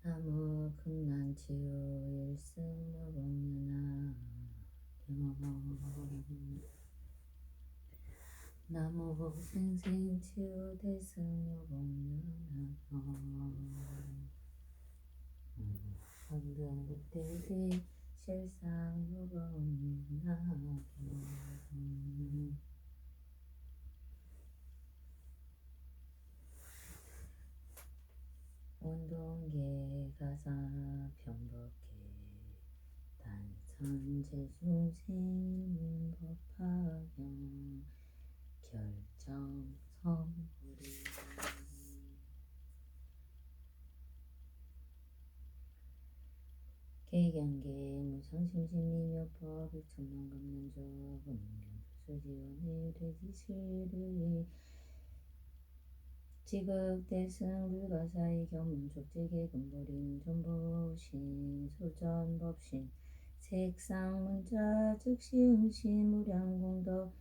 나무 금난치유 일승여공연하경 나무 생생치유 대승여공연하경 황등국대대 실상여공연하경 운동계 가사 병법계 단선제중생 법화경 결정성불이 개경계 무상심심이묘법 일천만감난조 금경수지원의 돼지실의 지극대승 불가사의 경문족제계 금보리는 존보신 소전법신 색상문자 즉시응신 무량공덕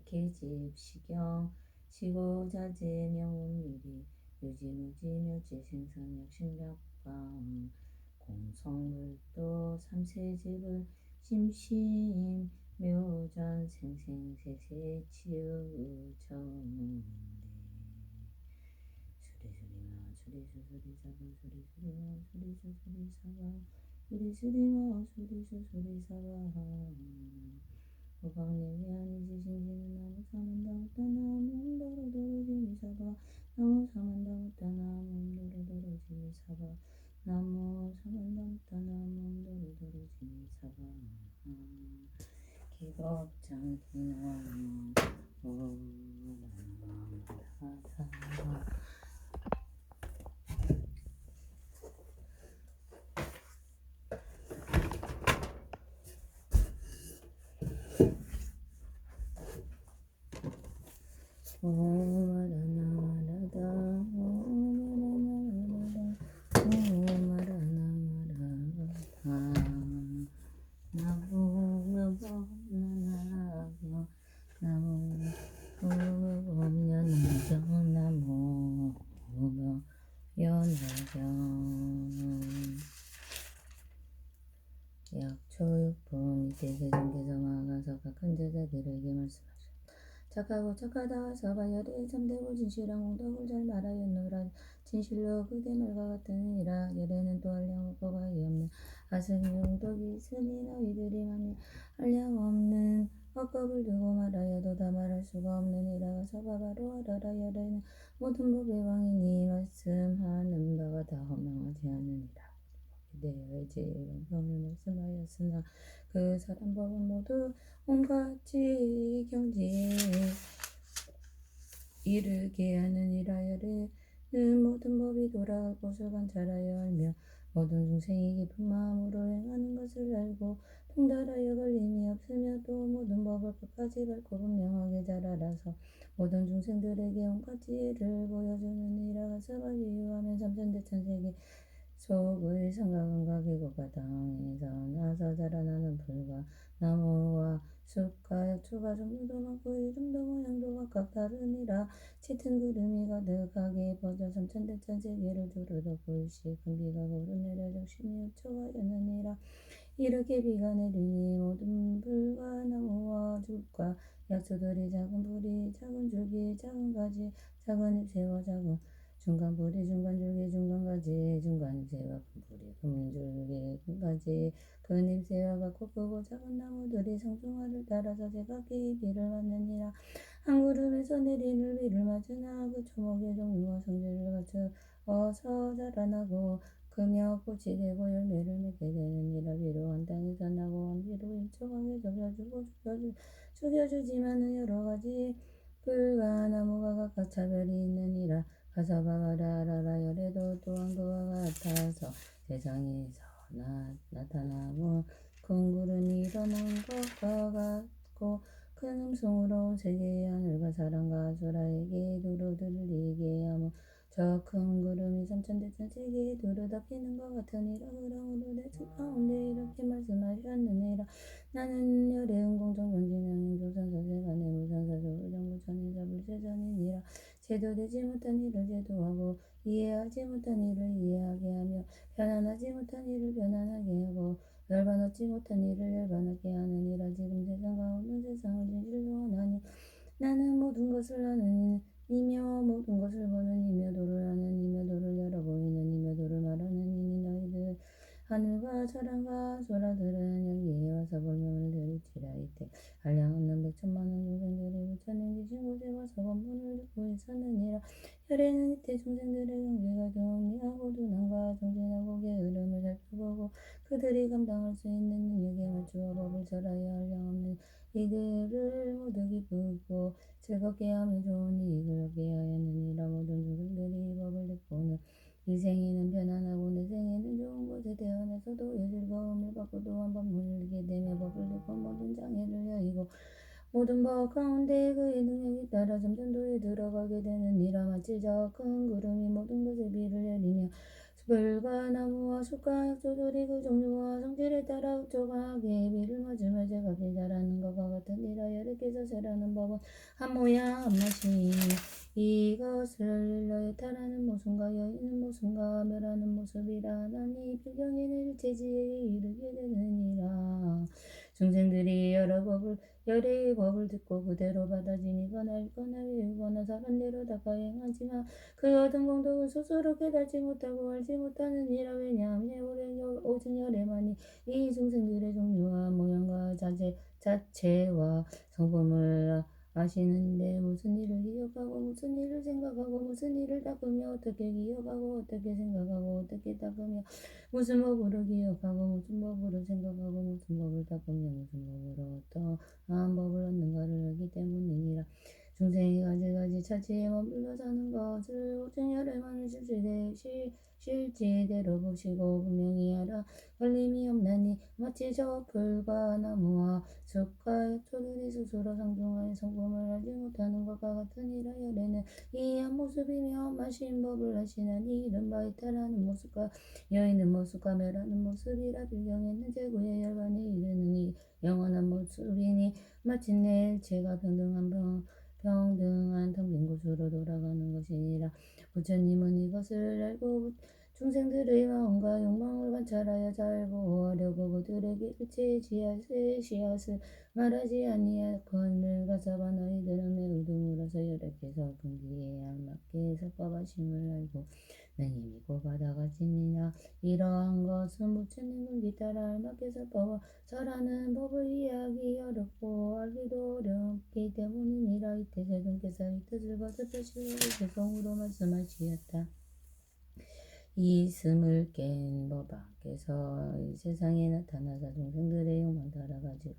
계집시경 시고자재 명운미리 유지무지묘지 생산약신약방 공성물도 삼세집을 심심 묘전 생생세세치유정리 수리수리마 수리수수리사바 수리수리마 수리수수리사바 수리수리마 수리수수리사바 오방내위안이지신지는 나무사만다무따나무음도로도로지미사바 나무사만다무따나무음도로도로지미사바 나무사만다무따나무음도로도로지미사바 기법장기나무 오나마다사 오마라나마라다 오마라나마라다 나무묘법나나교 나무묘법연화경 나무묘연화경 약초육분 이때계정계정화가서 각한 제자들에게 말씀하셨다. 착하고 착하다 사바열에 참되고 진실한 공덕을 잘 말하였노라. 진실로 그대 말과 같으니라. 열에는 또 한량 없고 가히 없는 아승이 공덕이 있으니 너희들이 만일 한량 없는 억겁을 두고 말하여도 다 말할 수가 없느니라. 사바바로 알아라. 열에는 모든 법의 왕이니 말씀하는 바가 다 허망하지 않으니라. 내외지 영을 말씀하였으나 그 사람 법은 모두 온갖이 경지 이르게 하느니라. 열에는 모든 법이 돌아갈 곳을 관찰하여 알며 모든 중생이 깊은 마음으로 행하는 것을 알고 통달하여 걸림이 없으며 또 모든 법을 끝까지 밝고 분명하게 잘 알아서 모든 중생들에게 온갖 지혜를 보여주느니라. 가사바 비유하면 삼천대천세계 속의 삼각은과 계곡과 땅에서 나서 자라나는 풀과 나무와 숲과 약초가 종류도 많고 이름도 모양도 각각 다르니라. 짙은 구름이 가득하게 퍼져 삼천대천세계를 두루덮고 일시 큰 비가 오르내려 적심이 흡초하였느니라. 이렇게 비가 내리니 모든 풀과 나무와 숲과 약초들이 작은 뿌리, 작은 줄기, 작은 가지, 작은 잎새와 작은 중간 뿌리, 중간 줄기, 중간 가지, 중간 잎새와 큰 뿌리, 큰 줄기, 큰 가지, 큰 잎새와 같고 크고 작은 나무들이 성중화를 따라서 제각기 비를 맞느니라. 한 구름에서 내리는 비를 맞으나 그 초목의 종류와 성질을 갖추어서 자라나고 크며 꽃이 되고 열매를 맺게 되느니라. 비로 한 땅에서 나고 한 비로 일정하게 덮여주고 죽여주지만은 여러 가지 풀과 나무가 각각 차별이 있느니라. 가사바바라라라. 열에도 또한 그와 같아서 세상에서 나타나고 큰 구름이 일어난 것과 같고 큰 음성으로 세계의 하늘과 사람과 아수라에게 두루 들리게 하며 저 큰 구름이 삼천대천지기에 두루다피는 것 같으니라. 그러므로 내 책 가운데 이렇게 말씀하셨느니라. 나는 열애은 공정정진왕인 조선사세가 내무산사조 정부천인 자불세전이니라. 제도되지 못한 일을 제도하고 이해하지 못한 일을 이해하게 하며 편안하지 못한 일을 편안하게 하고 열반 얻지 못한 일을 열반하게 하느니라. 지금 세상 가운데 세상을 진실로 원하니 나는 모든 것을 아는 이며 모든 것을 보는 이며 도를 아는 이며 도를 열어 보이는 이며 도를 말하는 이니 너희들 하늘과 사람과 소라들은 여기에 와서 본문을 들을지라. 이때 한량 없는 백천만원 중생들이 부처님 계신 곳에 와서 본문을 듣고 있었느니라. 혈에는 이때 중생들의 경계가 정리하고 도난과 정진하고 게으름을 살펴보고 그들이 감당할 수 있는 능력에 맞추어 법을 설하여 한량 없는 이들을 모두 기쁘고 즐겁게 하며 좋은 이익을 얻게 하였느니라. 모든 중생들이 이 법을 듣고는 이 생에는 편안하고 내 생에는 좋은 곳에 태어나서도 이 즐거움을 받고 또한 법문을 듣게 되며 법을 듣고 모든 장애를 여의고 모든 법 가운데 그의 능력에 따라 점점도에 들어가게 되느니라. 마치 저 큰 구름이 모든 것에 비를 내리며 숲과 나무와 숲과 약초들이 그 종류와 성질에 따라 흡족하게 비를 맞으며 제각기 자라는 것과 같으니라. 여름께서 새라는 법은 한 모양 한 맛이니 이것을 일러에 타라는 모순과 여인은 모순과 멸하는 모습이라. 나니 필경에는 일체지에 이르게 되느니라. 중생들이 열의 법을 듣고 그대로 받아지니거나 읽거나 외우거나 다른대로 닦아 행하지만 그 얻은 공덕을 스스로 깨닫지 못하고 알지 못하느니라. 왜냐하면 오직 열애만이 이 중생들의 종류와 모양과 자체와 성품을 아시는데 무슨 일을 기억하고 무슨 일을 생각하고 무슨 일을 닦으며 어떻게 기억하고 어떻게 생각하고 어떻게 닦으며 무슨 법으로 기억하고 무슨 법으로 생각하고 무슨 법을 닦으며 무슨 법으로 어떠한 법을 얻는가를 알기 때문이니라. 중생이 가지가지 차지에 머물러 사는 것을 오직 열애만을 실지대로 보시고 분명히 알아 걸림이 없나니 마치 저 풀과 나무와 숲과 약초들이 스스로 상중하여 성품을 알지 못하는 것과 같으니라. 열애는 이 한 모습이며 마신 법을 하시나니 이른바 이탈하는 모습과 여인은 모습과 멸하는 모습이라. 빌경에는 제구의 열반에 이르는 이 영원한 모습이니 마침내 일체가 평등한 텅빈 곳으로 돌아가는 것이니라. 부처님은 이것을 알고 중생들의 마음과 욕망을 관찰하여 잘 보호하려고 그들에게 일체의 씨앗을 말하지 아니하거늘 가사바 너희들은 매우 드물어서 여러께서 금기에 알맞게 설법하심을 알고 능히 받아가지니라. 이러한 것은 부처님은 기타라 알맞게 설하는 법을 이해하기 어렵고 알기도 어렵기 때문이니라. 이때 세존께서 이 뜻을 거듭하시고 개성으로 말씀하시었다. 이 스물 깬 법하께서 이 세상에 나타나사 중생들의 욕망 따라가지고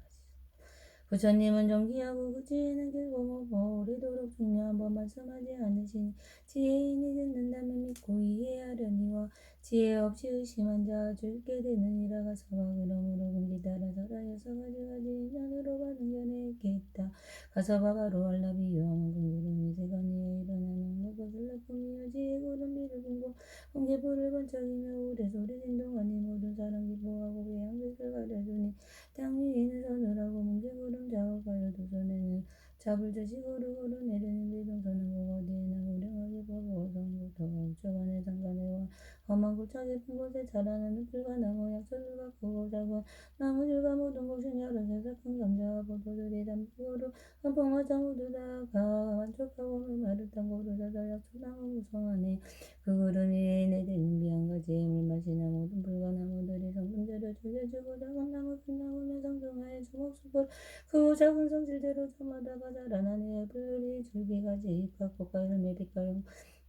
부처님은 정기하고 그 지혜는 길고 뭐고 오래도록 중요한 법 말씀하지 않으시니 지혜인이 듣는다면 믿고 이해하려니와 지혜 없이 의심한 자 줄게 되느니라. 가서와 그러므로 금기 따라 설하여서 가지가지 인연으로 받은 견해 있겠다. 가서와 바로 알라비 유황은 금구름이 세간이에 일어나는 것을 나쁨이여 지혜 구름비를 분고 번개불을 번쩍이며 오래소리 진동하니 모든 사람 기뻐하고 배양빛을 가려주니 땅 위에는 서늘하고 문제구름 자욱하여 두 손에는 잡을 듯이 고루고루 내리는 비동선하고 어디에나 무량하게 버거워서 부터가 우측안에 상간에 험한 골짜 깊은 곳에 자라나는 풀과 나무 약초들과 크고 작은 나무들과 모든 곳이 여러 새싹 큰 감자와 포도들이 담고루 한풍화자 모두 다가 만족하고 메마르던 고루자들 약초나무 무성하네. 그 구름이 내리는 비 한 가지에 물 마시나 모든 풀과 나무들이 성분제를 죽여주고 작은 나무 큰 나무며 성중하에 주먹숲을 그 작은 성질대로 저마다가 자라나네. 풀이 줄기가지 잎과 꽃과 열매 빛깔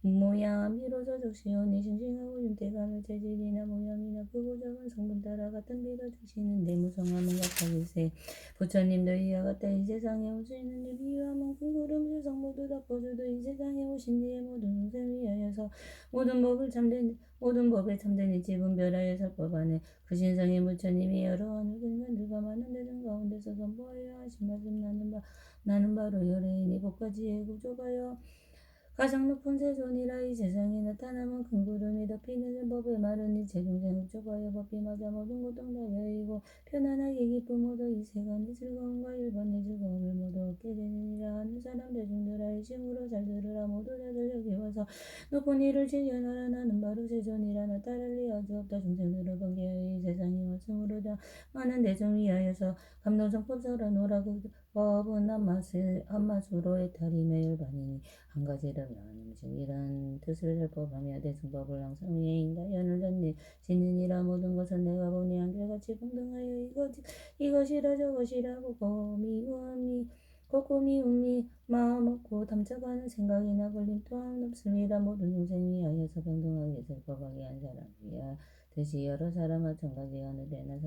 모양 비로소 적시오니 싱싱하고 윤택하며 재질이나 모양이나 크고 작은 성분 따라 같은 비가 주시는데 무성함은 각각일세. 부처님도 이와 같다. 이 세상에 올 수 있는 일 이유함은 큰 구름 세상 모두 덮어주도 이 세상에 오신 뒤에 모든 중생 위하여서 모든 법에 참된 일치 분별하여 설법하네. 그 신성의 부처님이 여러 하늘 인간들과 많은 대중 가운데서 선보하여 하신 말씀 나는 바로 열애이니 법과 지혜에 구족하여 가장 높은 세존이라 이 세상에 나타나면 큰 구름이 덮이는 법에 마르니 제중생 흡족하여 법이 맞아 모든 고통다여이고 편안하게 기쁨 모두 이 세간의 즐거움과 일반의 즐거움을 모두 얻게 되느니라. 하는 사람 대중들아 일심으로 잘 들으라. 모두 다들 여기 와서 높은 이를 지견하라. 나는 바로 세존이라. 나 따를 리 아주 없다. 중생들을 번개하여 이 세상에 왔으므로 다 많은 대중 위하여서 감노성법 설하노라. 그 법은 한마수로 해탈이며 일반이니 한 가지를 명하는 이런 뜻을 살법하며 대승법을 항상 위에 인가연을 전지니라. 모든 것은 내가 보니 한결같이 평등하여 이것이라 저것이라 곱고 미움이 마음 없고 담착하는 생각이나 걸림 또한 없습니다. 모든 중생 위하여서 평등하게 살법하게 한 사람 위하듯이 여러 사람 마찬가지 어느 때나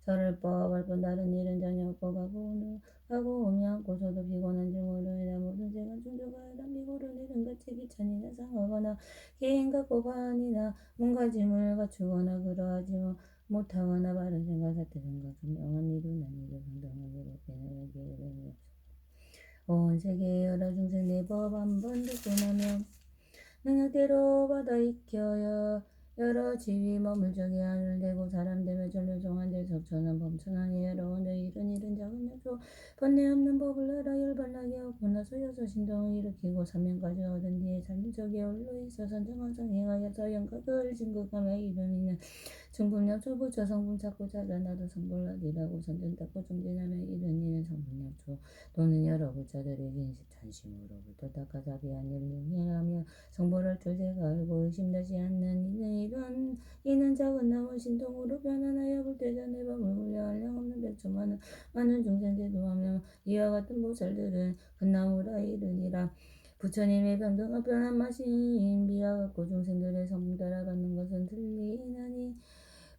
설법 할 뿐 다른 일은 전혀 없고 가고 오미 않고서도 피곤한 증오로 인하 모든 세간 충족하여 미고로 내는 같이 귀천이나 상하거나 개인 같고 반이나 몸가짐을 갖추거나 그러하지 못하거나 바른 생각 사태 생각 분명한 이루 난이루 평등하게 법비는 여기에 이름이 없어. 온 세계의 여러 중생 내 법 한 번 듣고 나면 능력대로 받아 익혀야 여러 지위 머물적이 하늘 되고 사람 되며 전류종한 대석천한 범천왕의 여러 원들 이른 작은 약소 번뇌 없는 법을 알아 열반나게 하고 나서 여섯 신동을 일으키고 사명까지 얻은 뒤에 살림적에 올로 있어서 정황상 행하여서 영각을 진극하며 이르니는 중분량 초부처 성분 찾고 찾아 나도 성불하리라고 선전 닦고 중진하며 이르니는 성분량초 또는 여러 부처들이 진십 찬심으로부터 닦아자비한 일능해하며 성불할 조제가 알고 의심되지 않는 이는 작은 나무 신통으로 변환하여 불태전에 법을 물려 한량없는 백조만은 많은 중생들도 하며 이와 같은 보살들은 큰 나무라 이르니라. 부처님의 평등한 편한 마신 비와 같고 중생들의 성분 따라받는 것은 들리나니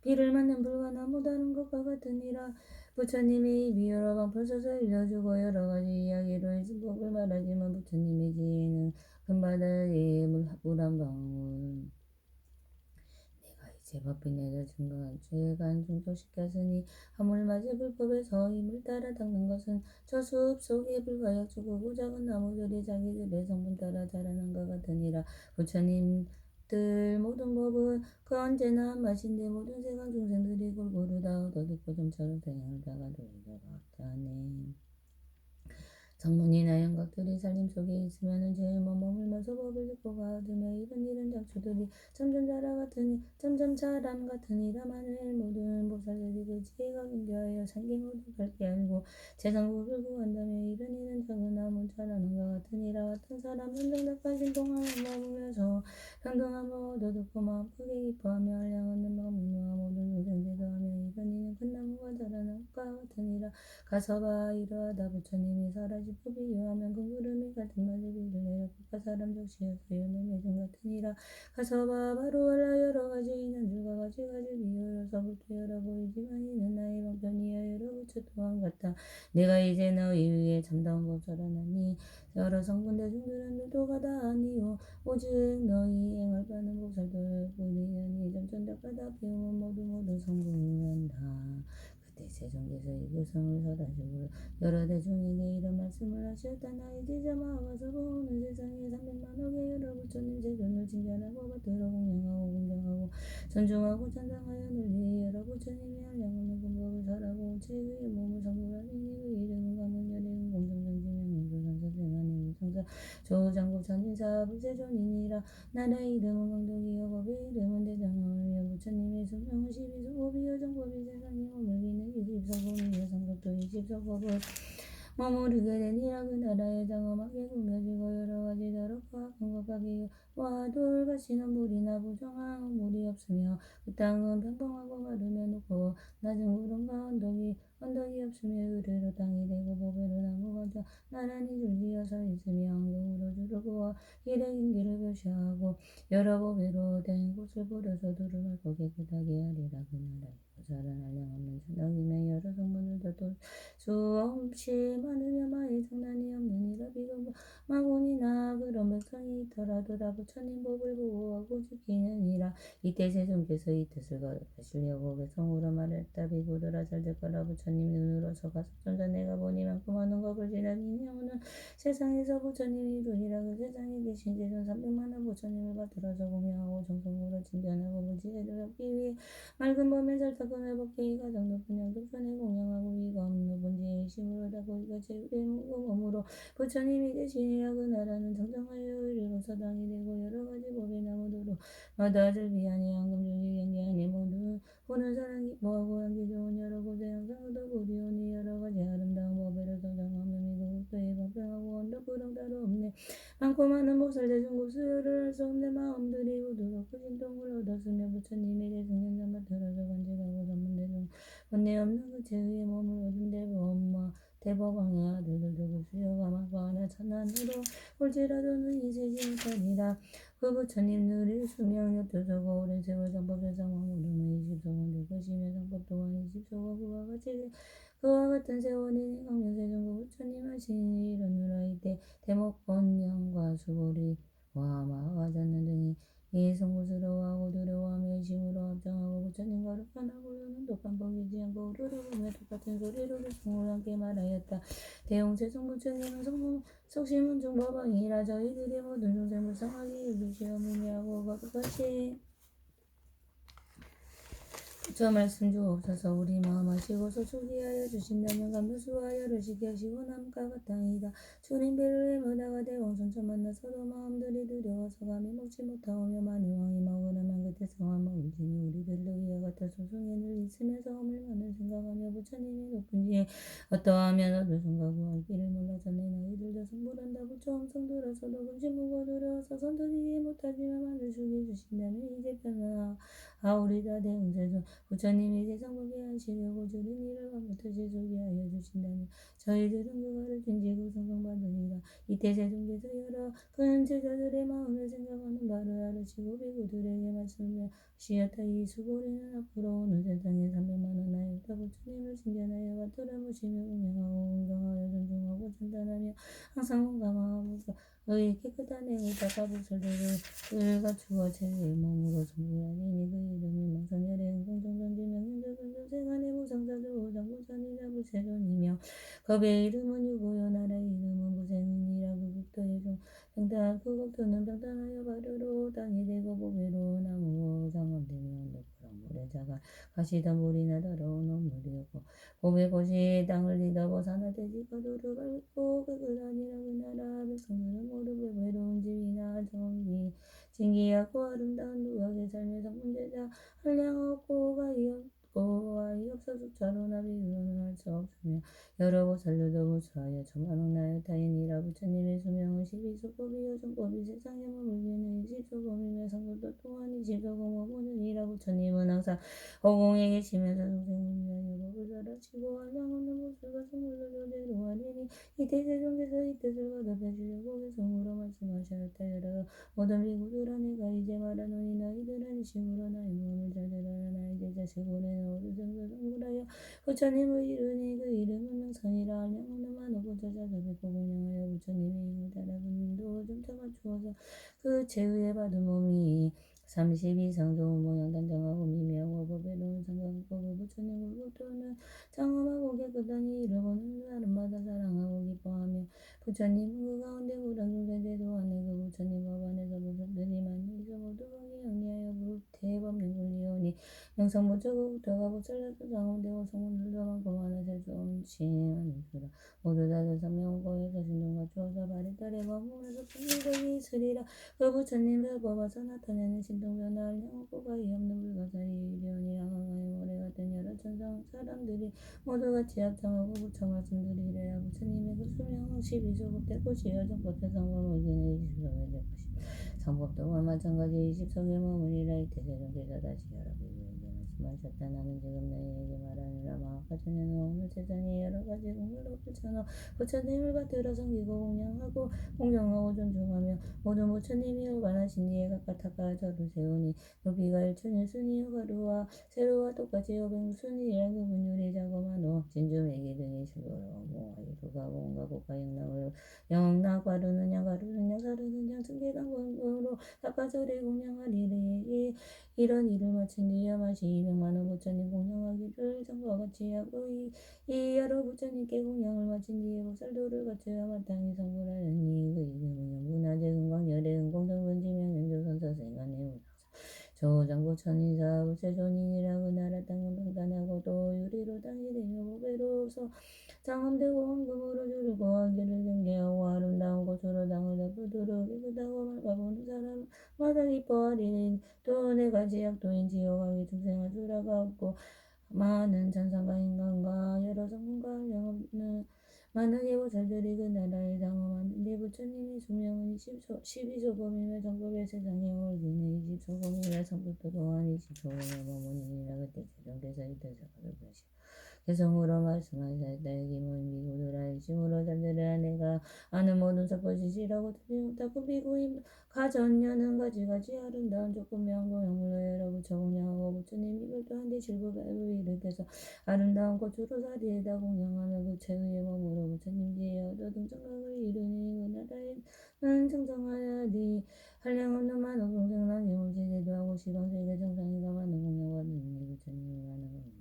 비를 맞는 불과 나무 다른 것과 같으니라. 부처님의 입이 여러 방 펼쳐서 일러주고 여러 가지 이야기로 일진법을 말하지만 부처님의 지혜는 금바다의 물 한 방울 내가 이제 법비 내려 증거한 죄간 중독시켰으니 하물맞이 불법에서 힘을 따라 닦는 것은 저 숲 속에 불과여 죽고 작은 나무들이 자기들의 성분 따라 자라는 것 같으니라. 부처님들 모든 법은 그 언제나 한 맛인데 모든 세간 중생들이 골고루 다 얻어듣고 좀처럼 행을 다가 도리가 같다네. 성문이나 영각들이 살림 속에 있으면은 제일 머물면서 법을 듣고 가두며 이런 일은 작초들이 점점 자람 같으니라. 만일 모든 보살들이 그 지혜가 경계하여 산기 모두 밝게 알고 재상법을 구한다며 이런 일은 작은 나무 자라는 것 같으니라. 같은 사람 평등답한 신통함을 머물면서 평등함을 얻어듣고 마음 크게 기뻐하며 한량 얻는 마음으로 모든 중생들도 하며 이런 일은 큰 나무가 자라는 것 같으니라. 가서봐 이러하다 부처님이 설하시 법이 유하면 그 구름이 같은 마제비를 내려 국가 사람 적시여서 유는 예전 같으니라. 가서봐 바로 알라 여러 가지 있는 줄과 가지가지 비유로서 부터 여러 보이지만 이는 나의 방편이여 여러 부처 또한 같다. 내가 이제 너희 위에 참다운 법 설하나니 여러 성분 대중들은 누도가 다 아니오 오직 너희 행할 바는 보살들 뿐이니 점점 닦아다 배우면 모두 성불한다. 그때 세종께서 이 교성을 설하시고 여러 대중에게 이런 말씀을 하셨다. 나의 제자 마와서 보는 세상에 300만억의 여러 부처님 세존을 칭찬하고 받들어 공경하고 존중하고 찬양하여 널리 여러 부처님이 한량없는 공법을 설하고 최후의 몸을 성불하니 그 이름은 가문열의 공정정지명 조상사생하니 무상사 조장국 천인사 불세존이니라. 나라의 이름은 강덕이요 법의 이름은 대장하며 부처님의 수명은 12서법이요 정법이 세상에 머물기는 20서법이요 성격도 20서법을 머무르게 되니라. 그 나라에 장엄하게 꾸며지고 여러 가지 더럽고 악한 것밖에 와돌 가시는 물이나 부정한 물이 없으며 그 땅은 평평하고 마르며 높고 낮은 구름과 언덕이 없으며 의뢰로 땅이 되고 법외로 나무가 나란히 줄지어 서 있으며 황금으로 주를 그어 길의 길을 표시하고 여러 법외로 된 곳을 버려서 두루마리 깨끗하게 하리라. 그 나라에 보살은 한량없는 천덕이며 여러 성분들도 수 없이 많으며 마의 장난이 없느니라. 비록 마군이나 그런 백성이 있더라도 다 부처님 법을 보호하고 지키느니라. 이때 세종께서 이 뜻을 거듭하시려고 백성으로 말했다. 비구들아 되라 잘 될 거라. 부처님 눈으로서 가섭존자 내가 보니 많고 많은 법을 지라니 오늘 세상에서 부처님이 이루니라. 그 세상에 계신 제전 300만원 부처님을 받들어서 공양하고 정성으로 징견하고 무지해를 얻기 위해 맑은 범에 절탁금을 벗게 이 가장 높은 양득선에 공양하고 이가 없는 높은 지혜의 힘으로 다고 이가 제일의 몸으로 부처님이 되시니라. 그 나라는 정정하여 의리로 서당이 되고 여러가지 법이 나무도로 마다들 비하니 황금줄기 경계하니 모두 보는 사람 기뻐하고 하기 좋은 여러 곳에 항상 얻어 부리오니 여러가지 아름다운 법에로 정정하며 미국도에 공평하고 언덕구렁 따로 없네. 많고 많은 보살 대중고 수요를 할 수 없네. 마음들이 모두 크신 통을 얻었으며 부처님의 대승연장 받들어서 간직하고 전문대중 번뇌 없는 그 제의의 몸을 얻은 대법마 대법왕의 아들들도 그 수요가 많고 하나 천안으로 올지라도 눈이 세지 못하니라. 그 부처님 누릴 수명 옅어서고 오랜 세월 정법에서 머무르는 20소원 될 것이며 정법 또한 20소고 그와 같은 세월이 강명세종고 부처님 하시니 이르노라. 이때 대목번명과 수고리와 마와 젖는 등이 이 성구스러워하고 두려워하며 의심으로 합장하고 부처님과 룩한하고 요는 독한 뻥이지 않고 우르르보며 똑같은 소리로 성을 함께 말하였다. 대웅세종 부처님은 속심은 중법왕이라. 저희들이 모든众生 불쌍하게 여기시어 미미하고 거듭같이 저 말씀 주옵소서. 우리 마음 하시고서 주기하여 주신다면 감수하여를 시게 하시고 남과 같다이다. 주님 배를 해마다가 대왕선처 만나서도 마음들이 두려워서 감히 먹지 못하오며 만일 왕이 먹으라면 그때 성을 먹을지니 우리들도 이와 같아 소승에늘 있으면서 허물만을 생각하며 부처님의 높은 지에 어떠하면 얻을 성과 구할 길을 몰라서 내 너희들도 성불한다. 부처 엄성 들어서도 근심무고 두려워서 선들이지 못하지만 만을 주게 주신다면 이제 편하오리다. 대웅세종 부처님이 세상 보게 하시려고 주는 일을 밤부터 지속게 하여 주신다면 저희들은 그거를 든지고 성성받으리라. 이때 세종께서 여러 큰 제자들의 마음을 생각하는 바를 알으시고 비구들에게 말씀하시었다. 이 수고리는 앞으로 오는 세상에 300만원 하였다. 부처님을 징견하여 받들어 모시며 운영하고 운동하여 존중하고 찬단하며 항상 공감하고 의 깨끗한 애에다가 부설들을 갖추어 제의 몸으로 성불하니 그 이름이 망상열의 응공정전지 명령적은 세간의 무상사주 오장부전이라. 부세존이며 겁의 이름은 유고요 나라의 이름은 부생이라. 그 국토의 평탄 그 국토는 평탄하여 바르로 땅이 되고 보배로 나무로 장엄되며 높으랑 모래자가 가시던 물이 나더러운 온물이었고 보배꽃이 땅을 뒤덮어 산하돼지가 두루 밟고 깨끗하니라. 그 나라 백성들은 모두 외로운 집이나 정기 진기하고 아름다운 누각의 삶의 성문제자 한량없고 아이 없어서처로나 비유로는 할 수 없으며 여러 보살들도 무수하여 천만억 나였다이니라. 부처님의 수명은 12소법이요 정법이 세상에 머물기는 20소법이며 성불도 또한 20소법 머무르니라. 부처님은 항상 허공에 계시면서 중생을 위하여 법을 설하시고 한량없는 보살과 성불도 교대로 하리니 이때 세종께서 이 뜻을 거듭하시려고 개성으로 말씀하셨다. 여러 모든 비구들아 내가 이제 말하노니 너희들은 이심으로 나의 마음을 잘 들어라. 나의 제자 시골에 너를 성불하여 부처님을 이르니 그 이름은 명상이라. 한량없는 많은 보좌자들 뵙고 공양하여 부처님의 행을 따라 근도 점차 갖추어서 그 제의에 받은 몸이 32상 좋은 모양 단정하고 미미하고 법에로운 상관없고 그 부처님 굴복도는 장엄하고 깨끗하니 이를 보는 사람마다 사랑하고 기뻐하며 부처님은 그 가운데 불안중생제도 안에 그 부처님 법 안에서 보살들이 많이 있어 모두 거기 영리하여 대법명불리오니 명성부처고 국토가 보살라도 장엄되고 성문들도 많고 많아 셀 수 없지 않으리라. 모두 다들 삼명고에서 신동과 주어서 발이 딸에 머물러서 분일거기 있으리라. 그 부처님 법에서 나타내는 신동변화 한량없고 가히 없는 불가사리 이리오니 양강의 모래 같은 여러 천상 사람들이 모두 같이 합장하고 부처 말씀드리래야. 부처님의 그 수명은 12소급 될 것이요 정법대 성범 의견의 20소급 될 것이요 성법 또한 마찬가지 20소급에 머무리라. 이때 세종께서 다시 여러 비구에게 말씀하셨다. 나는 지금 너희에게 말하느라 마음과 전에는 오늘 세상에 여러 가지 공물로 붙여놓 부처님을 받들어 섬기고 공양하고 공경하고 존중하며 모든 부처님이 일반하신 이에 각각 탁가 절을 세우니 높이가 1,000일순이요 가루와 세로와 똑같이 500순이라. 그 분율이 자고만호 진주매기 등이 실로로 몽하이 두가고 온가고가 영락가루는 양가루는 양사루는 양승계당광으로 탁가절에 공양하리래. 이런 일을 마친 뒤에 마시 200만원 부처님 공양하기를 일을 전과 같이 하고 이 여러 부처님께 공양을 마친 뒤에 보살도를 갖춰야 마땅히 성불하였니. 그 이름은 연분하제 은광열애 은공정분지명 연조선사생간의 조장부 천인사 부채존인이라 그 나라 땅은 평탄하고 또 유리로 땅이 되며 보배로서 장엄되고 황금으로 주르고 안개를 경계하고 아름다운 곳으로 땅을 덮으도록 깨끗하고 맑아보는 사람마다 기뻐하리니 또 내가 지약도인 지옥하게 중생할 수라가 없고 많은 천상과 인간과 여러 성군과 영없는 만하게 보살들이 그 나라에 장엄하는데 부처님의 수명은 12소금이며 정법의 세상에 오르기는 20소금이며 성불도 또한 20소금이며 모모니라 그때 최종께서 이때 사가를 보시오. 개성으로 말씀하셨다. 여기 모인 비구들아 일심으로 잘들으라. 내가 아는 모든 섭보시시라고 틀림없다고 비구인 가전녀는 가지가지 아름다운 조금 명고 영물로 여러 부처 공양하고 부처님 이별 또한 대실부 발부 일으켜서 아름다운 꽃으로 사리에다 공양하며 부처의 몸으로 부처님 뒤에 얻어 등정각을 이루니 그 나라에는 정정하야니 한량없는 많은 공생난 영웅제대도 하고 시방세계 정상이가 많은 공양받으니 부처님이 많은 공양을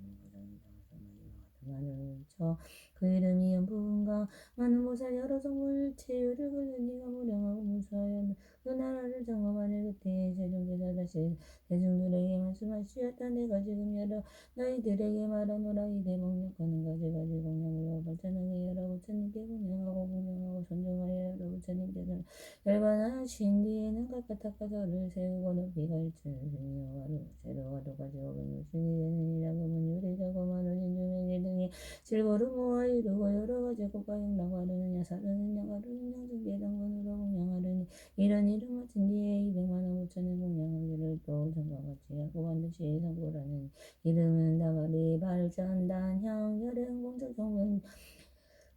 그 이름이 연부분과 많은 보살 여러 성물 체유를 그는 네가 무량하고 무수하여 그 나라를 장엄하네. 그때에 세종께서 다시 대중들에게 말씀하시었다. 내가 지금 여러 너희들에게 말하노라. 이 대목력하는 가지가지 공양으로 발전하게 여러 부처님께 공양하고 존중하여 여러 부처님께서 열반하신 뒤에는 각각 탁가서를 세우고 높이가 일천이며 세로가 도가지고 백육신이 되느니라. 금은 유리자고 만원인 주명일 등이 실버로 모아 이루고 여러 가지 꽃과 영랑 가르느냐 사르는 양 가르는 양 중계당분으로 공양하르니 이런 이름 맞춘 뒤에 200만원 부처님 공양하기를 또 전과 같이 하고 반드시 성불하는 이름은 다가리 발전단향 열애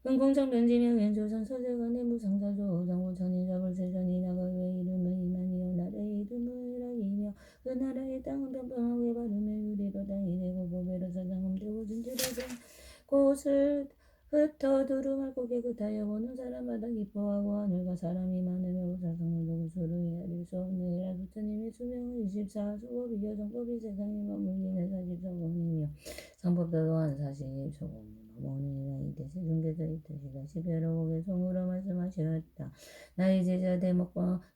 은공정변지명 연조선 서재관의 무상사조 장부 천인사불 세전이 나가의 이름은 이만이요 나라의 이름은 이락이며 그 나라의 땅은 평평하게 바르며 유리로 땅이 되고 보배로 사장음되고 진주로 된 곳을 흩어 두루마고 깨끗하여 보는 사람마다 기뻐하고 하늘과 사람이 많으며 보살성물도 구수로 헤아릴 수 없느니라. 부처님의 수명은 24소급이요 정법이 세상에 머물기는 40소급이며 성법도 또한 40소급 모니라. 이때 세종께서 이때시다 시베로 고개 송으로 말씀하셨다. 나의 제자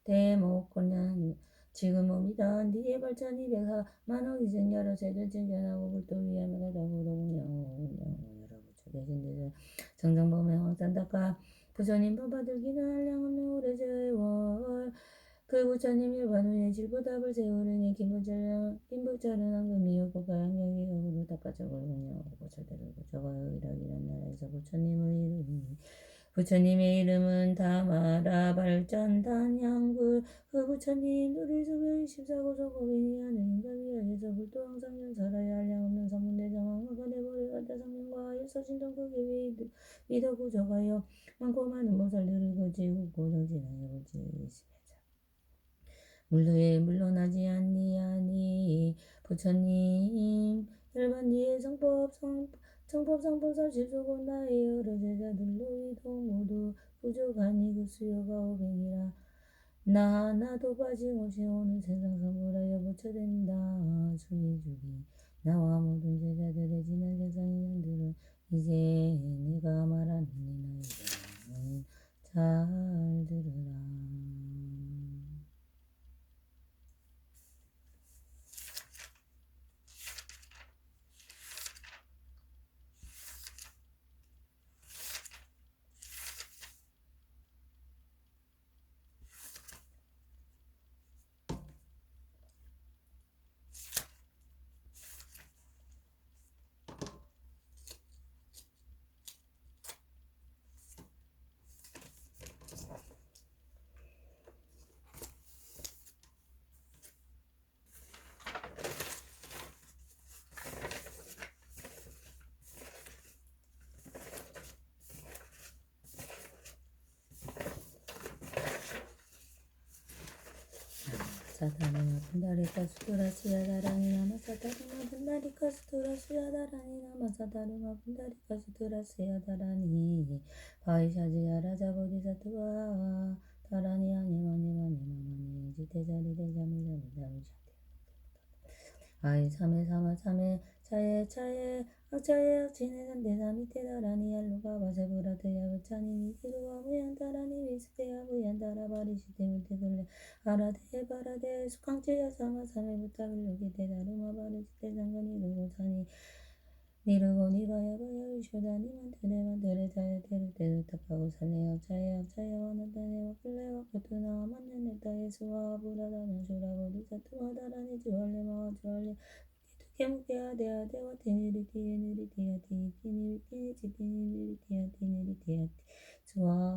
대목곤란 지금 몸이던 뒤에 발전 204만억 이전 여러 세들 증견하고 불도 위함을 가다구로 공양하고 여러 부처 계신 데서 정정범의 황산닦아 부처님 법받들기는 한량없는 오래제월 그 부처님 일반 후에 질보답을 세우르니 김부철은 황금이요 고가양경이 흑으로 닦아적을 공양하고 저대로 저거요 이락이란 나라에서 부처님의 이름이 부처님의 이름은 다마라 발전단양불 그 부처님 누릴 수명 14고소고빈이 하는 인간위하에서 불도 항상 연설하여 한량없는 성문대정왕과 가내버리 갖다 성명과 여서신동 크게 위더 구조가여 많고 많은 보살들을 거지 웃고 정진하여 보지 물러나지 아니 부처님 열반 뒤에 정법 상법사 십소고 나의 여러 제자들로 이동 모두 부족하니 그 수요가 500이라 나 하나도 빠짐없이 오는 세상 선물하여 부처된다. 주기 나와 모든 제자들의 지난 세상 인연들은 이제 내가 말하는 너희들은 잘 들으라. 사타르마 분다리카 수트라스야다라니 나마 사타르마 분다리카 수트라스야다라니 나마 사타르마 분다리카 수트라스야다라니 바이샤지야 라자 보디사트와 다라니 아니마니마니마마니 지테자리 대자미자미자미자 아이 삼에 사마 삼에 차에 악차에 악치네 산대사 밑에 다라니 알로가 바세브라드야 부차니 니기루와 무얀다라니 위스테야 무얀다라 바리시테 무테글레 아라데 바라데 수강체야 사마사메 부타빌로기 데다루마 바르지테 상근이 루고사니 니르고 니바야 바야 위쇼다니 만테레 자야 테르 탑하고 살레 악차에 와나다네 와클레 와쿠투나 만네네타 예수와 부라다나 쇼라보디 사투와 다라니 주얼레 주얼레 케무케아데아데와 티니리티에니리티아티티니리티니리티아티니리티아티 수아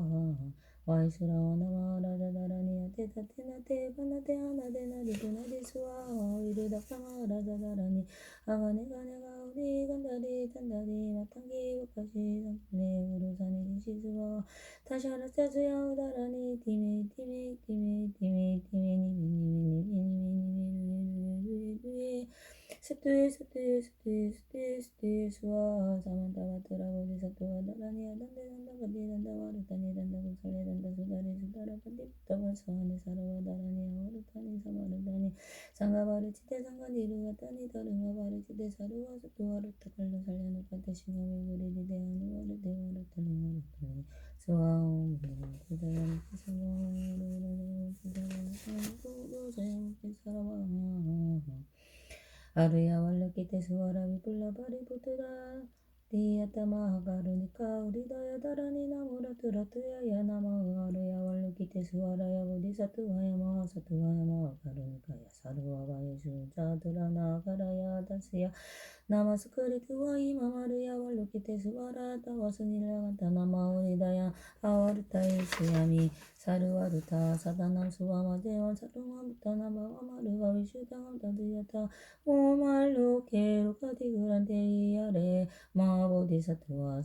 와이수라와 나마라자다라니아 테타테나테 바나테아나데나리도나디 수아 위르다카마라자다라니 아가네가네가 우리 간다리 단다리 마탕기 바카시 상플레 우루사니 시수아 타샤라짜수야 우다라니 티메 스투에 수아 사만타와 트라보디 사투와 다라니아 단데 바디 단다 와르타니 단다 고살레 단다 수다라 바디 부타와 사하네 사라와 다라니아 와르타니 사마르다니 상가바르 치테 상가니루와 타니 다르마 바르 치테 사루와 사투와 루타칼로 살레노 카테 싱가메 부리디 데아니 와르타니 수아오 부자야니 사라와 아르야 왈라키테 수아라 비불라 바리 부트라 디야타마 하가루니카 우리다야 다라니 나무라 트라트야야 나마 아르야 왈라키테 수아라야 보디사투와야 마사투와야 마하가루니카야 사르와가 예수 자드라 나가라야 다스야 나마스크리트와 이마마르야 왈라키테 수아라 타와스니라간타 나마 우리다야 아와르타이스야미 사르와르타 사다남 수와마데와 사루마무타나마 와마르와 위슈당함다드야타 오말로 게로카디그란데이아레 마보디사트와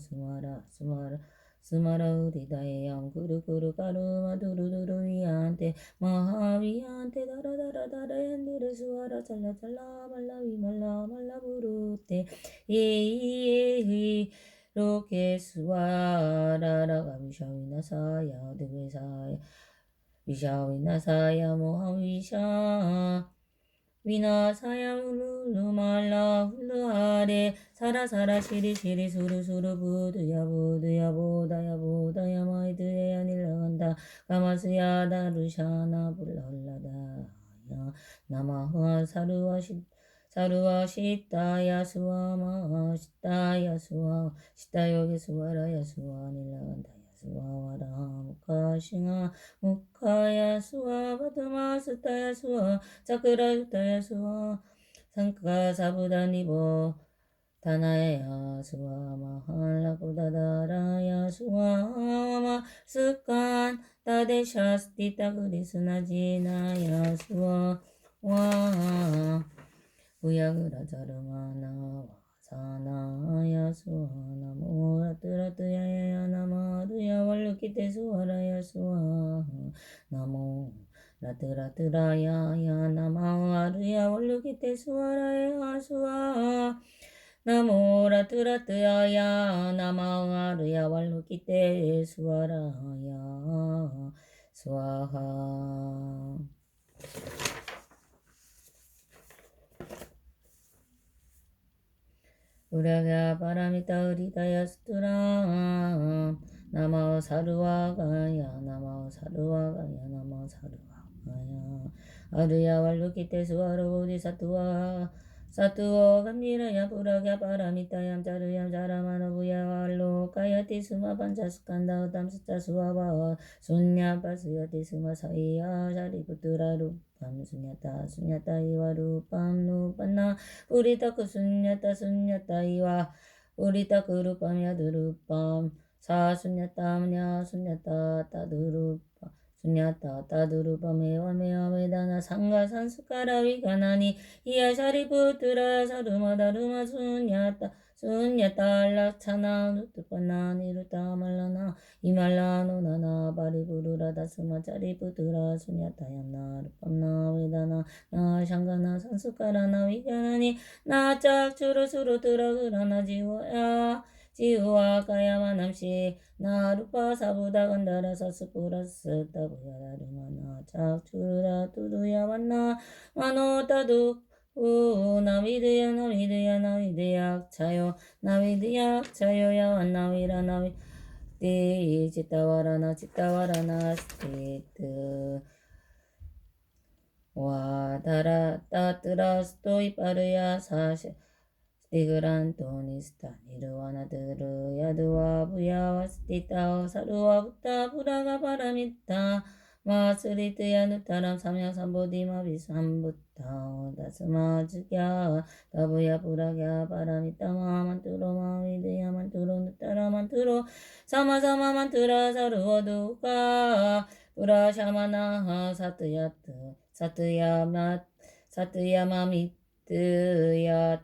스마라 우리다에 양구르구르 가루마 두루두루이한테 마하위한테 다라다라다라 핸드레 수아라 찰라찰라 말라위 말라 부르테 예이예이 로케 수아라라가 미샤위나사야 드베사야 미샤위나사야 모하위샤 위나사야 울루말라 훌루하레 사라사라 시리시리 수루수루 부드야 보다야 마이드에야 닐라간다 가마스야 다루샤나 불랄라다야 나마하 사루와 시타야 수아마 시타야 수아 시타요게 수아라야 수아 닐라간다 수아와라 무카싱아 무카야 수아 바드마 스타야 수아 사쿠라 유타야 수아 상카 사부다니보 다나야 수아 마할라쿠다다라야 수아 와마 스칸 다데샤스티타 그리스나지나야 수아 와 우야그라자르마나 와사나야 수아나 모라트라트야야 나마르야 왈루키테 수아라야 수아 나모 라트라트라야야 나마르야 왈루키테 수아라야 수아 나모 라트라트야야 나마르야 왈루키테 수아라야 수아하 우라가 바라미타 우리다야 스투라 나마오 사루와가야 나마오 사루와가야 나마오 사루와가야 아르야 왈루키테 수아로 보디사투와 사투오 감미라야 부라가 바라미타얌 자르얌 자라마노부야 왈로카야티 수마 반자스칸다 담스타 수아바 순냐바스야티 수마 사이야 자리부뚜라루 수냐타 이와루밤 누반나 우리타크 수냐타 이와 우리타크 루밤야 두루밤 사 수냐타무냐 수냐타 따두루밤 수냐타 따두루밤 에와메와 메다나 상가 산수카라 위가나니 이야 샤리부트라 사루마다루마 수냐타 알라차나 누투파나 니루타 말라나 이말라노 나나 바리부루라다 스마차리 부두라 수냐타얌나 루밤나 웨다나 나 샹가나 산수카라나 위가나니 나 짝추루수루 드라그라나 지우와 가야마 남시 나 루파 사부다 간다라 사스푸라스 따부야라르마나 짝추루라 두두야 만나 마노 따두 나위드야 나위드야 나위드야 악차요 나위드야 악차요 야완 나위라 나위 띠 지따와라나 지따와라나 스티트 와다라 따뜨라 스토이 빠르야 사시 스티그란 토니스타 니르와나 드르야 드와 부야와 스티타오 사르와 부타 부라가 바라미타 마스리트야 누타람 삼야삼보디마 비삼부타오 다스마 주야 다부야 부라야 바라미타 마만투로 마위드야 만투로 누타라 만투로 사마사마 만투라 사르워두가 부라샤마나하 사트야트 사트야마 사트야마미트야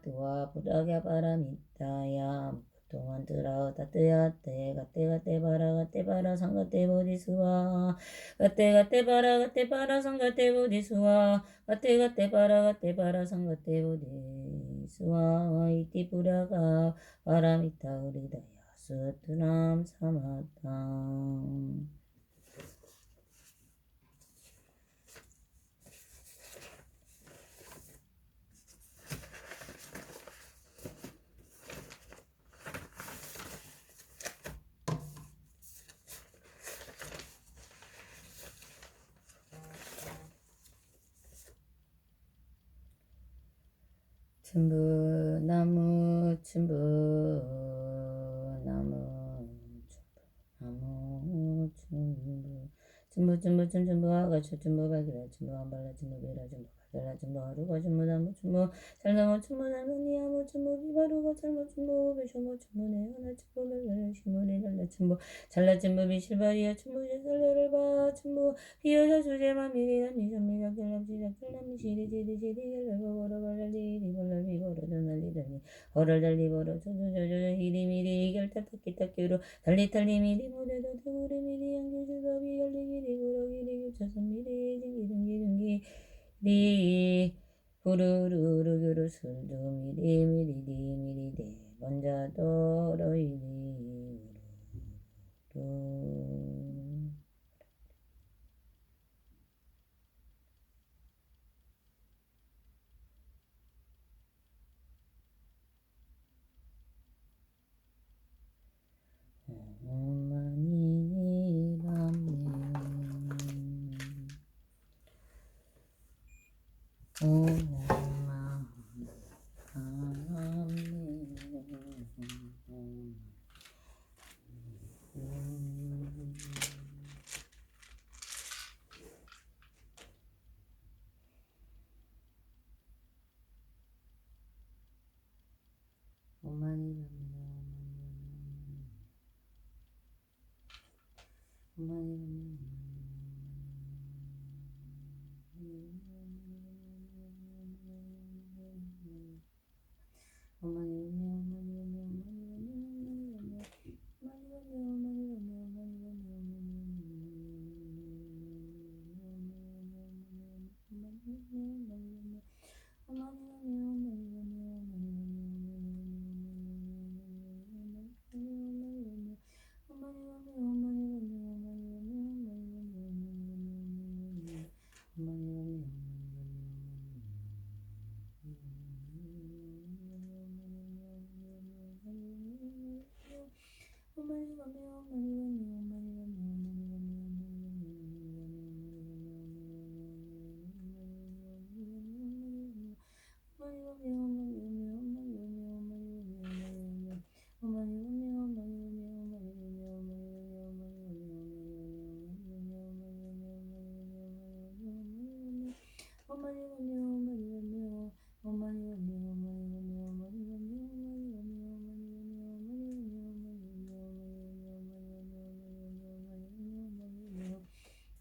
tuwa 부라야 바라미타야 동안 들어 따뜨야 때 가때 가때 바라 가때 바라 상가때 보디수와 가때 가때 바라 가때 바라 상가때 보디수와 가때 가때 바라 가때 바라 상가때 보디수와 이티 부라가 바라미타 우리다야 수트람 사마탕 춘부나무 춘부나무 춘부나무 춘부아가 춘부박이라 춘부안발라 춘부비라 춘부가들라 춘부하루가 춘부나무 춘부 살나무 춘부나무니야무 춘부비바루가 살모 춘부비쇼모 춘부네하나 춘부멜레 시무리랄라 춘부 잘라 춘부비 실바리야 춘부제 살려를 봐 춘부 비어서 수제마 미리나 미선미라 켈람시라 켈람미 시리지리지리 열려버려 발랄리리 발랄비 버려 날리더니 버럴 달리 버려 저저저저 히리미리 결탁탁기탁기로 달리달리미리 모대도 대구리미리 양주주더비 열리기리 구러기리 유차선미리 징기등기등기리 후루루루루루 술두미리미리리미리대 먼자도로이리 우루루 오마니 밤에 오마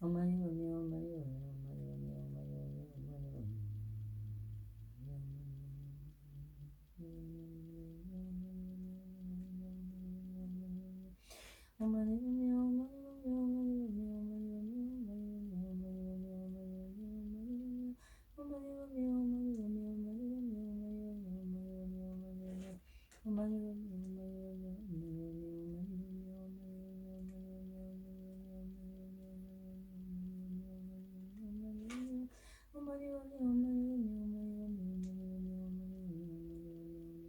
밤에 오마니 밤에 어머니